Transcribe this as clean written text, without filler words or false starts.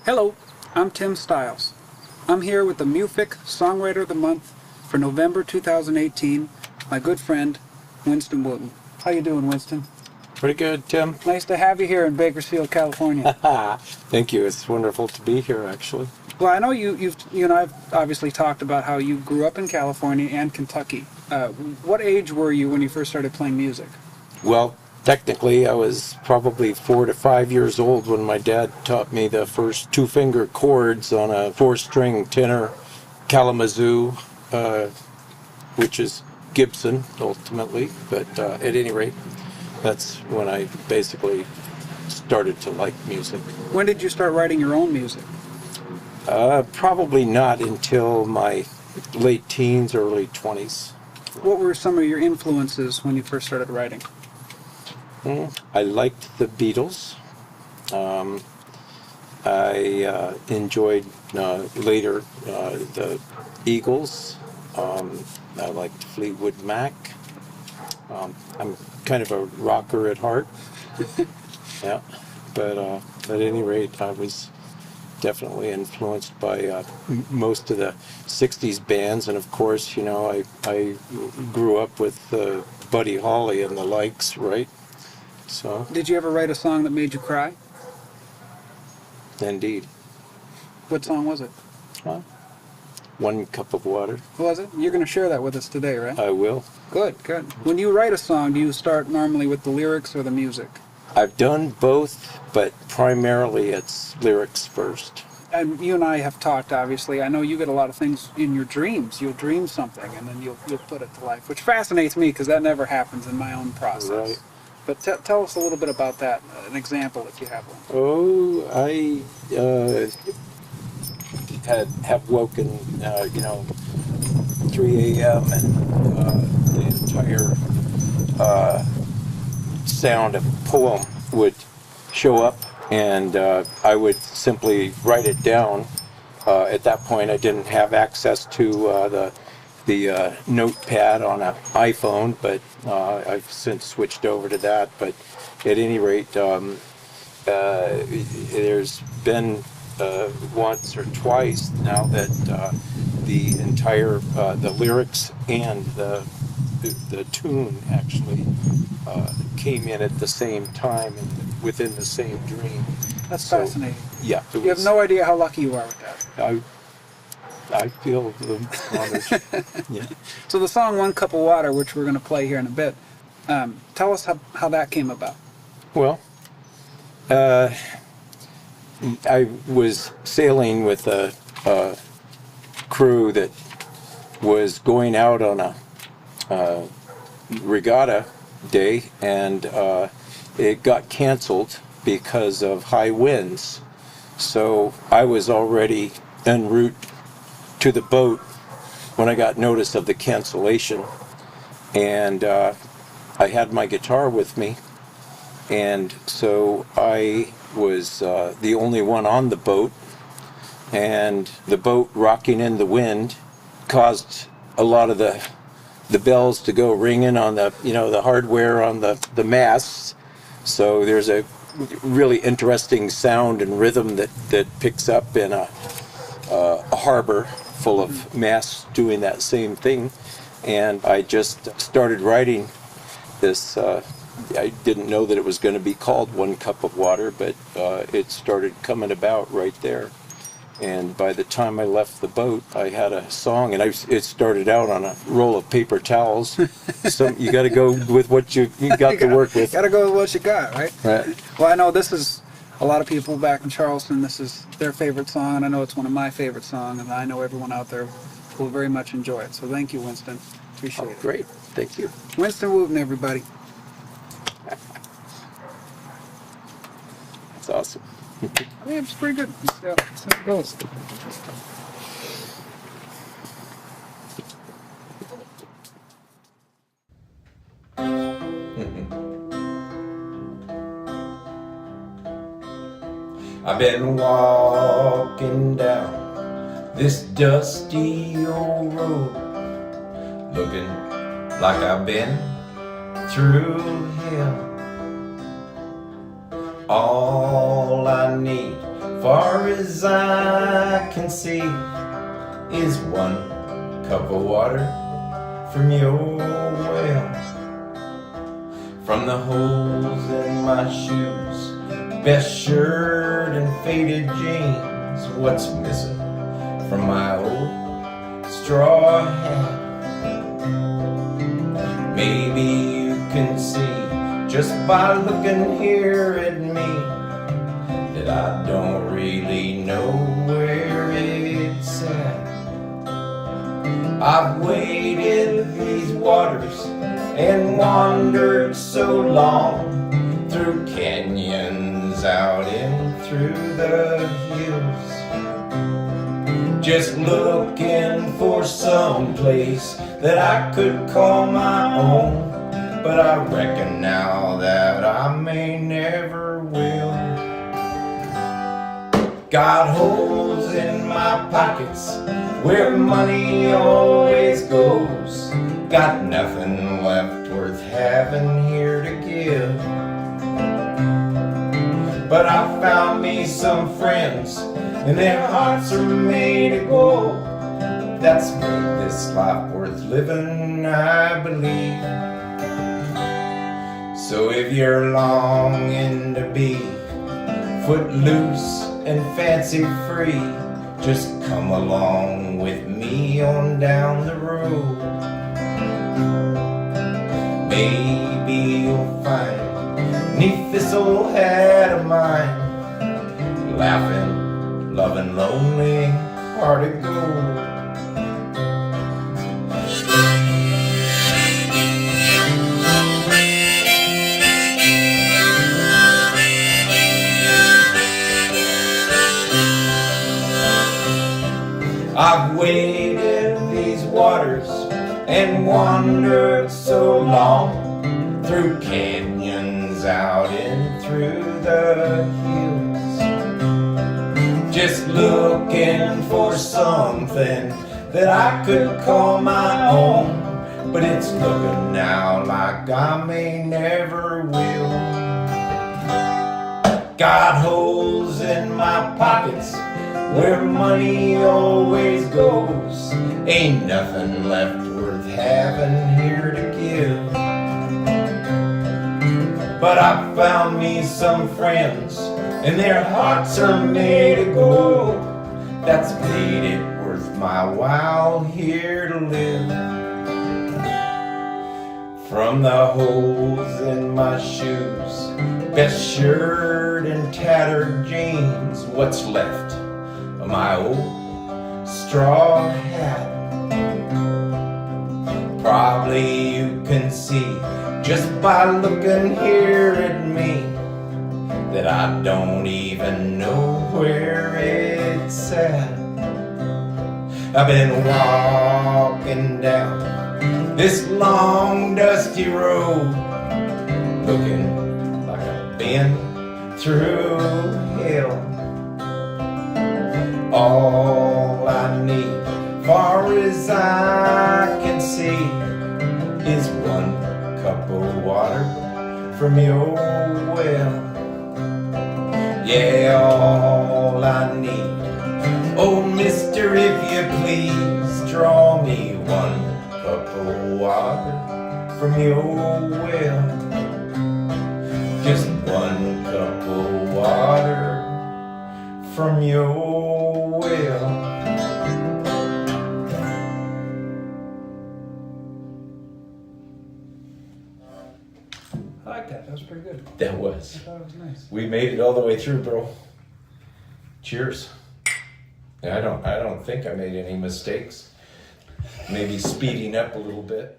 Hello, I'm Tim Stiles. I'm here with the MUFIC Songwriter of the Month for November 2018, my good friend, Winston Wooton. How you doing, Winston? Pretty good, Tim. Nice to have you here in Bakersfield, California. Thank you. It's wonderful to be here, actually. Well, I know you and I've obviously talked about how you grew up in California and Kentucky. What age were you when you first started playing music? Well, technically, I was probably 4 to 5 years old when my dad taught me the first two-finger chords on a four-string tenor Kalamazoo, which is Gibson, ultimately. But at any rate, that's when I basically started to like music. When did you start writing your own music? Probably not until my late teens, early 20s. What were some of your influences when you first started writing? I liked the Beatles. I enjoyed later the Eagles. I liked Fleetwood Mac. I'm kind of a rocker at heart. Yeah, but at any rate, I was definitely influenced by most of the 60s bands, and of course, you know, I grew up with Buddy Holly and the likes, right? So, Did you ever write a song that made you cry? indeed. What song was it? Huh? One Cup of Water. What was it? You're going to share that with us today, right? I will. Good, good. When you write a song, do you start normally with the lyrics or the music? I've done both, but primarily it's lyrics first. And you and I have talked, obviously. I know you get a lot of things in your dreams. You'll dream something, and then you'll put it to life, which fascinates me because that never happens in my own process. Right. But tell us a little bit about that, an example if you have one. Oh, I have woken, 3 a.m. and the entire sound of a poem would show up, and I would simply write it down. At that point, I didn't have access to the notepad on an iPhone, but I've since switched over to that. But at any rate, there's been once or twice now that the entire the lyrics and the tune actually came in at the same time and within the same dream. That's fascinating. Yeah. You have no idea how lucky you are with that. I feel the honors. Yeah. So the song One Cup of Water, which we're going to play here in a bit, tell us how that came about. Well, I was sailing with a crew that was going out on a regatta day, and it got canceled because of high winds. So I was already en route to the boat when I got notice of the cancellation, and I had my guitar with me, and so I was the only one on the boat, and the boat rocking in the wind caused a lot of the bells to go ringing on the hardware on the masts. So there's a really interesting sound and rhythm that picks up in a harbor full of masts doing that same thing. And I just started writing this. I didn't know that it was going to be called One Cup of Water, but it started coming about right there. And by the time I left the boat, I had a song, and it started out on a roll of paper towels. So you got to go with what you got to work with. Got to go with what you got, right? Right. Well, I know this is a lot of people back in Charleston. This is their favorite song, and I know it's one of my favorite songs, and I know everyone out there will very much enjoy it. So thank you, Winston. Appreciate it. Great. Thank you. Winston Wooton, everybody. That's awesome. I mean, it's pretty good. Yeah, that's how it goes. I've been walking down this dusty old road, looking like I've been through hell. All I need far as I can see, is one cup of water from your well. From the holes in my shoes, best shirt and faded jeans, what's missing from my old straw hat? Maybe you can see just by looking here at me that I don't really know where it's at. I've waded these waters and wandered so long through canyons out and through the hills, just looking for some place that I could call my own. But I reckon now that I may never will. Got holes in my pockets where money always goes. Got nothing left worth having here to give. But I found me some friends, and their hearts are made of gold. That's made this life worth living, I believe. So if you're longing to be footloose and fancy free, just come along with me on down the road. Maybe you'll find 'neath this old hat of mine, laughing, loving, lonely, heart of gold. I've waded these waters and wandered so long through canyons out and through the hills, just looking for something that I could call my own. But it's looking now like I may never will. Got holes in my pockets where money always goes. Ain't nothing left worth having here to give. But I found me some friends, and their hearts are made of gold. That's made it worth my while here to live. From the holes in my shoes, best shirt and tattered jeans, what's left of my old straw hat? Probably you can see just by looking here at me that I don't even know where it's at. I've been walking down this long dusty road, looking like I've been through hell. All I need, far as I can see, is one cup of water from your well. Yeah, all I need. Oh, mister, if you please, draw me one cup of water from your well. Just one cup of water from your well. I like that. That was pretty good. That was. I thought it was nice. We made it all the way through, bro. Cheers. I don't think I made any mistakes. Maybe speeding up a little bit.